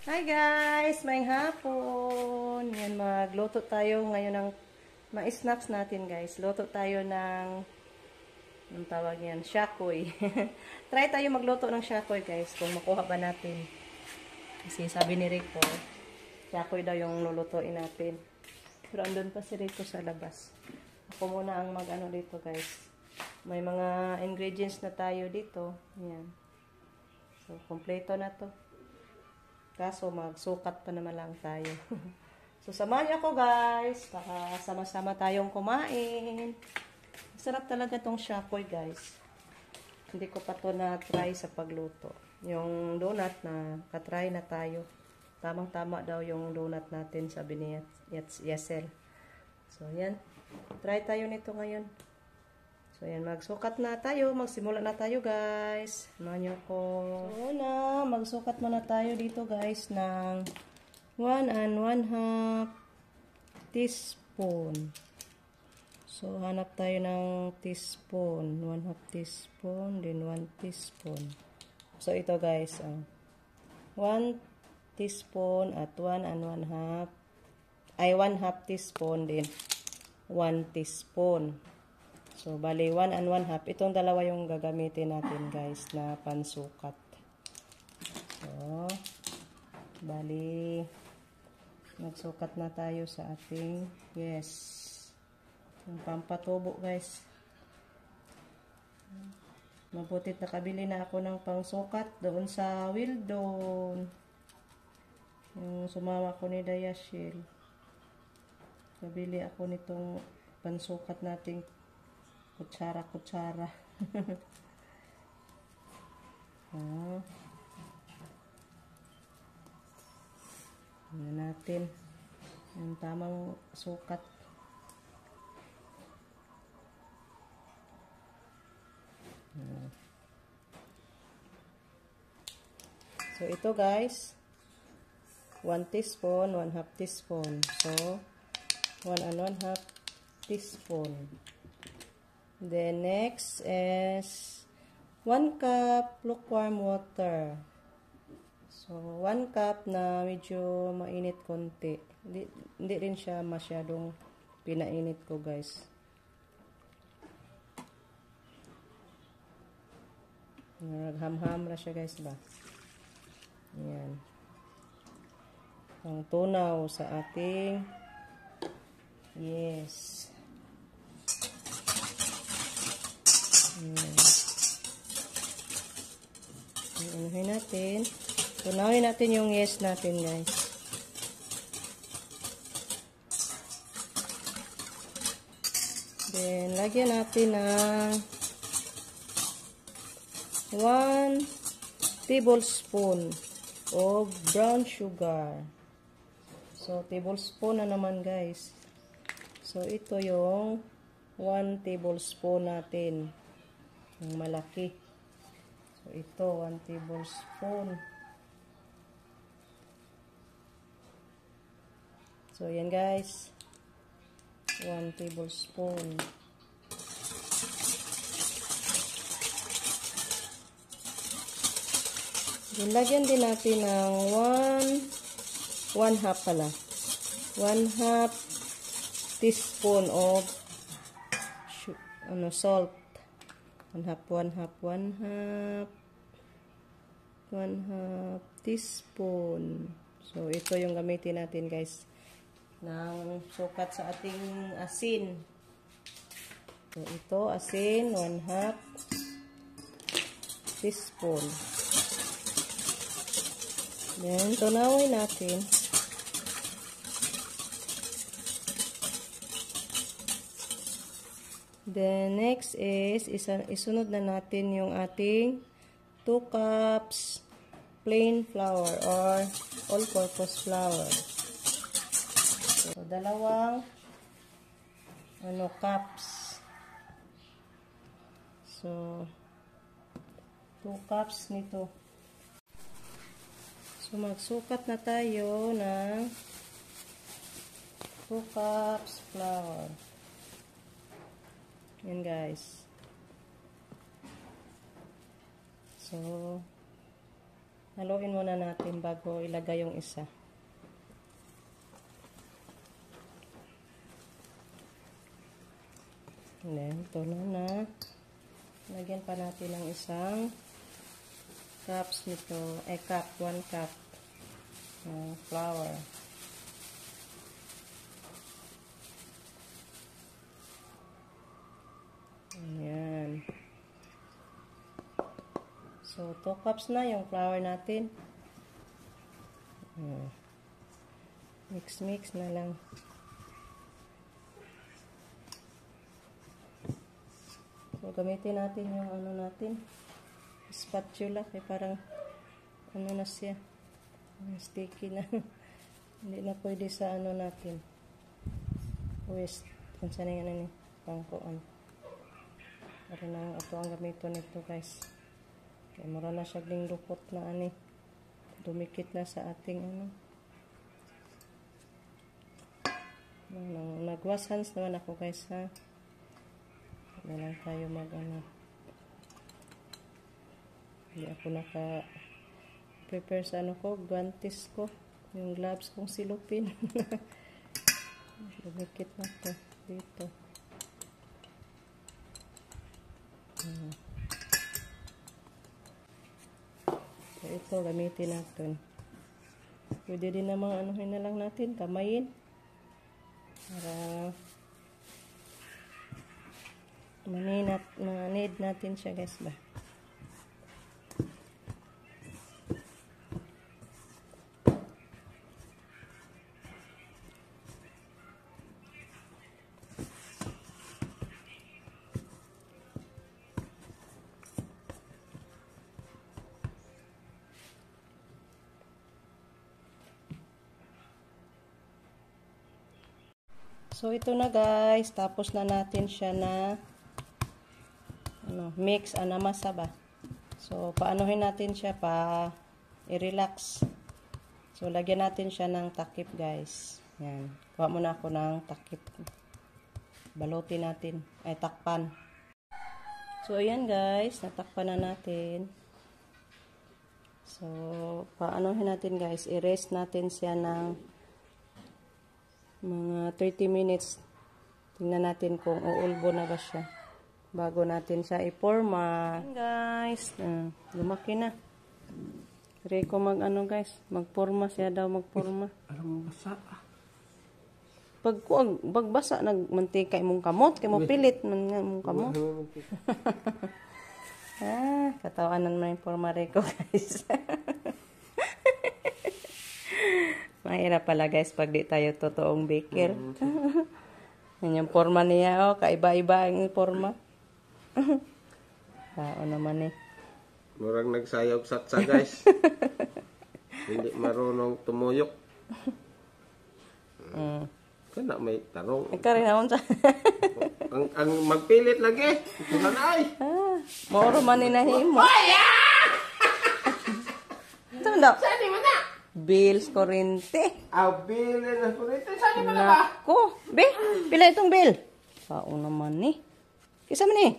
Hi guys! May hapon! Yan, magluto tayo ngayon ng ma-snacks natin guys. Luto tayo ng, anong tawag yan? Shakoy. Try tayo magluto ng shakoy guys, kung makuha ba natin. Kasi sabi ni Rico, shakoy daw yung lulutuin natin. Pero andun pa si Rico sa labas. Ako muna ang mag-ano dito guys. May mga ingredients na tayo dito. Yan. So, kompleto na to. Kaso magsukat pa naman lang tayo. So samahan niyo ako guys. Baka sama-sama tayong kumain. Sarap talaga tong shakoy guys. Hindi ko pa to na-try sa pagluto. Yung donut na katry na tayo. Tamang-tama daw yung donut natin, sabi ni Yesel. So yan. Try tayo nito ngayon. So, yan. Magsukat na tayo. Magsimula na tayo, guys. Samahan niyo ko. So, una, magsukat muna tayo dito, guys, ng 1 1/2 teaspoon. So, hanap tayo ng teaspoon. 1/2 teaspoon, then 1 teaspoon. So, ito, guys. 1 teaspoon at 1 1/2. Ay, 1/2 teaspoon, then 1 teaspoon. So, bali 1 1/2. Itong dalawa yung gagamitin natin, guys, na pansukat. So, bali, magsukat na tayo sa ating, yes, yung pampatubo, guys. Mabutit nakabili na ako ng pangsukat doon sa Wildon. Yung sumama ko ni Dayashil. Nabili ako nitong pansukat nating kutsara-kutsara. Tingnan natin yung tamang sukat. So, ito guys, 1 teaspoon, 1/2 teaspoon. So, 1 1/2 teaspoon. Then, next is 1 cup lukewarm water. So, 1 cup na medyo mainit konti. Hindi rin siya masyadong pinainit ko, guys. Nagham-ham na siya, guys, ba? Ayan. Ang tunaw sa ating, yes. Anuhin natin. Tunawin natin yung yes natin, guys. Then, lagyan natin ng 1 tablespoon of brown sugar. So, tablespoon na naman, guys. So, ito yung 1 tablespoon natin. Yung malaki. So, ito, 1 tablespoon. So, yan guys. 1 tablespoon. Lagyan din natin ng 1/2 pala. 1/2 teaspoon of salt. 1/2 teaspoon. So, ito yung gamitin natin, guys, ng sukat sa ating asin. So, ito, asin, 1/2 teaspoon. Then, tunawin natin. Then, next is, isunod na natin yung ating 2 cups plain flour or all-purpose flour. So, dalawang cups. So, 2 cups nito. So, magsukat na tayo ng 2 cups flour. Yan, guys. So, Haluin muna natin bago ilagay yung isa. And then, ito na. Lagyan pa natin ng isang cups nito. Cup. 1 cup. Flour. Ayan. So, 2 cups na yung flour natin. Mix na lang. So, gamitin natin yung ano natin. Spatula. Kaya parang ano na siya. Sticky na. Hindi na pwede sa ano natin. Waste. Kung saan yung ano ni pangkuan. Para na ito ang gamiton nito guys. Kaya mura na siya ding lupot na ani. Dumikit na sa ating ano. Nagwash hands naman ako guys ha. Hindi lang tayo mag ano. Hindi ako prepare sa ano ko, guantes ko. Yung gloves kong silupin. Dumikit na to dito. So, ito gamitin natin. Pwede din namang anuhin na lang natin, kamayin. Para manid natin siya guys ba. So, ito na guys. Tapos na natin siya na mix na masa ba. So, paanohin natin siya i-relax. So, lagyan natin siya ng takip guys. Yan. Kuha muna ako ng takip. Balutin natin. Ay, takpan. So, ayan guys. Natakpan na natin. So, paanohin natin guys. I-rest natin siya ng mga 30 minutes. Tingnan natin kung uulbo na ba siya. Bago natin siya iporma. Guys, lumaki na. Try ko guys. Magporma siya daw magporma. Alam mo basa. Pagbasa nagmantika imong kamot. Kaya mo pilit mong kamot. Katawanan mo yung porma Rico guys. Mahirap pala guys pag di tayo totoong baker. Yan yung forma niya. Kaiba-iba ang forma. Tao naman eh. Murang nagsayog satsa guys. Hindi marunong tumuyok. Kana may tarong. Ikaw rin naman sa... ang magpilit lagi. Ito na ay. Mauro man ninahimo. Ito na. Saan mo na? Bills, kurente. Bill na kurente. Saan mo na ba? Naku. Be, pila itong bill? Tao naman eh. Kisa man eh.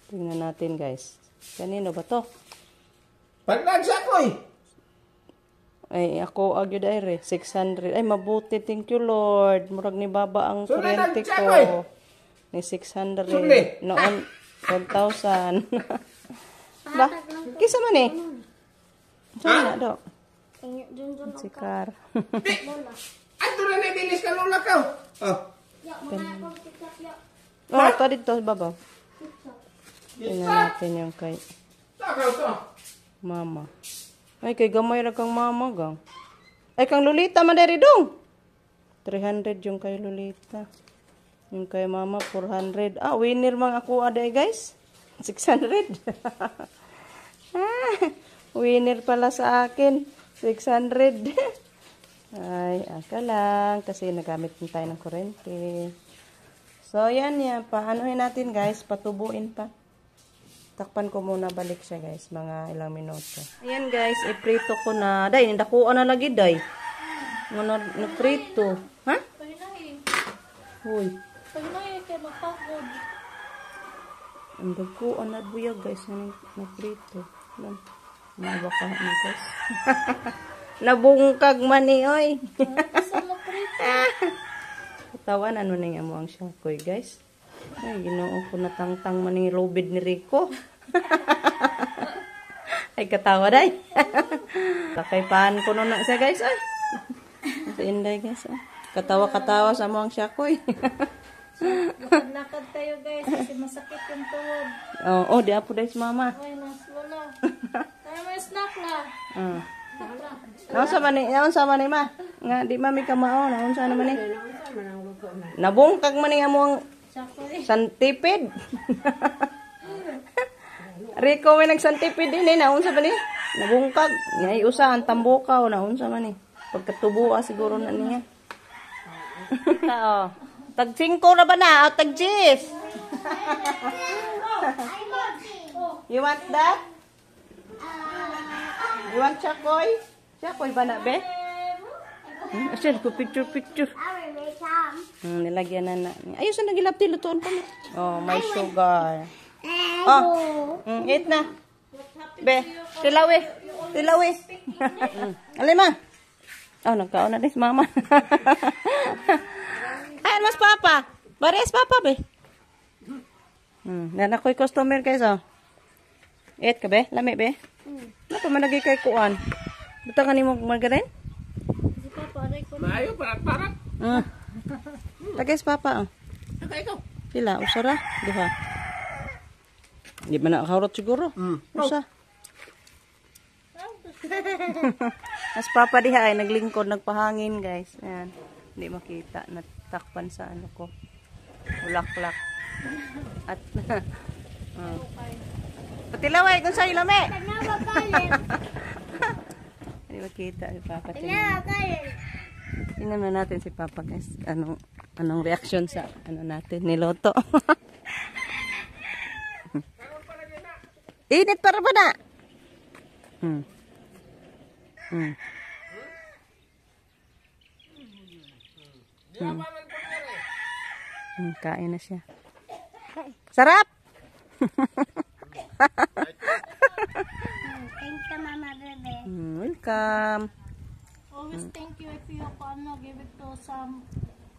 Tingnan natin guys. Kanino ba to? Pagdag sa ako eh. Ay, ako agyo daire. 600. Ay, mabuti. Thank you, Lord. Murag ni Baba ang kurente ko. Ni 600. Noon, 1,000. Ba? Kisa man eh. Saan na, Dok? Si Car. Ato na nabilis ka lola ka. Ito dito, Baba. Tingnan natin yung kay Mama. Ay, kay gamay na kang Mama, gang. Ay, kang Lolita, madari dong. 300 yung kay Lolita. Yung kay Mama, 400. Winner mga ako aday, guys. 600. Winner pala sa akin. 600. Ay, aka lang. Kasi nagamit din tayo ng kurente. So, yan. Paanohin natin, guys. Patubuin pa. Takpan ko muna balik siya, guys. Mga ilang minuto. Ayan, guys. Iprito ko na. Day, nindakuan na lagi, day. Naprito. Ha? Uy. Kaya magpagod. Ang dakuan na buyag, guys. Naprito. Mabaka ni guys. Nabungkag man ni oy. Isa na prito. Katawan ano ning amo ang Shakoy guys. Ay Ginoo ko natangtang man ni lobid ni Rico. Ay katawa day. Lakay paan ko na siya guys ay. Sa inday guys. Katawa-katawa sa mo ang Shakoy. Lakad-lakad tayo guys kasi masakit yung tuhod. Oh, di apo day si mama. Ay, naslola. Tayo may snack na. Naunsa man ni ma? Nga di mami ka mao, naunsa naman ni? Nabungkag man ni amo ang Shakoy. santipid. Rico may nagsantipid din eh, naunsa ba ni? Nabungkag. Ngay usa ang tambukaw, naunsa man ni? Pagkatubo siguro na niya. Oo. Tag 5 na ba na? O tag 10? You want that? You want Shakoy? Shakoy ba na, be? Asin ko picture. Nilagyan na na. Ayos na nagilapti, lutuan pa na. Oh, may sugar. Oh, eat na. Be, tilawi. Alima. Oh, nagkaon na din si mama. Ayan, mas papa. Bares papa, be. Yan ako'y customer guys, oh. Eat ka, be? Lami, be? Ano man nagay kay kuan? Buta ka ni mo margarin? Si Papa, aray ko. Maayo, parat-parat. Lagay si papa, oh. Saka ikaw. Pila, usara. Duha. Hindi man nakakarot siguro. Usa. As papa diha ay naglingkod, nagpahangin guys. Ayan. Hindi makita. Natakpan sa ano ko. Ulaklak. At patilaway kung sa'yo lami. Hindi makita si papa. Tingnan na natin si papa guys. Anong reaction sa ano natin niloto. Init para ba na? Kain na siya. Sarap! Thank you, Mama Bebe. Welcome. Always thank you if you give it to some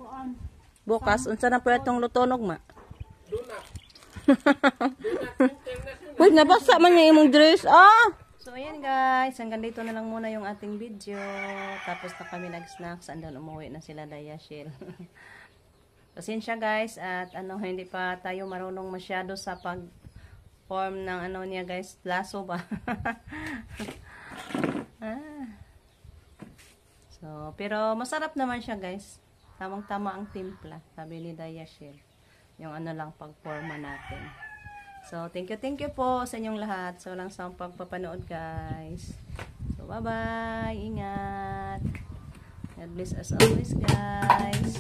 kuan. Bukas, unsa na po itong lutonog ma? Uy, nabasa man yung imong dress. So, ayan guys. Hanggang dito na lang muna yung ating video. Tapos na kami nag-snacks. Andan umuwi na sila Dayashil. Pasensya guys. At hindi pa tayo marunong masyado sa pag-form ng niya guys. Laso ba? So, pero masarap naman siya guys. Tamang-tama ang timpla. Sabi ni Dayashil. Yung lang pag-forma natin. So, thank you po sa inyong lahat. So, lang sa pagpapanood, guys. So, bye-bye. Ingat. God bless us always, guys.